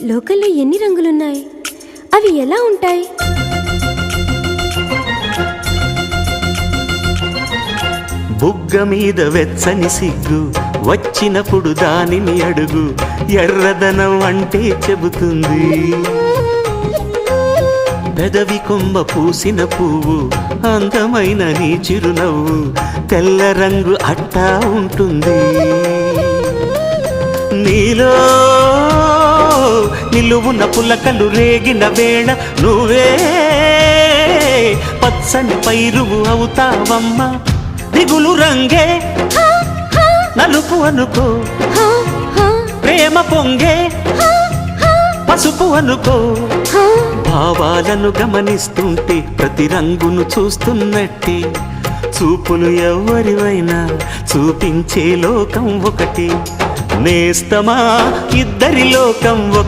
లోకల్లో ఎన్ని రంగులున్నాయి? అవి ఎలా ఉంటాయి? బుగ్గ మీద వెచ్చని సిగ్గు వచ్చినప్పుడు దానిని అడుగు, ఎర్రదనం అంటే చెబుతుంది. పెదవి కొమ్మ పూసిన పువ్వు అందమైన నీ చిరునవ్వు, తెల్ల రంగు అట్టా ఉంటుంది. నీలో నిలువున పులకలు రేగిన వేళ నువ్వే పచ్చని పైరువు అవుతావమ్మా. దిగులు రంగే నలుపు అనుకో, ప్రేమ పొంగే పసుపు అనుకో. భావాలను గమనిస్తుంటే ప్రతి రంగును చూస్తున్నట్టే, చూపులు ఎవరివైనా చూపించే లోకం ఒకటి. నేస్తమా ఇద్దరి లోకం ఒకటి.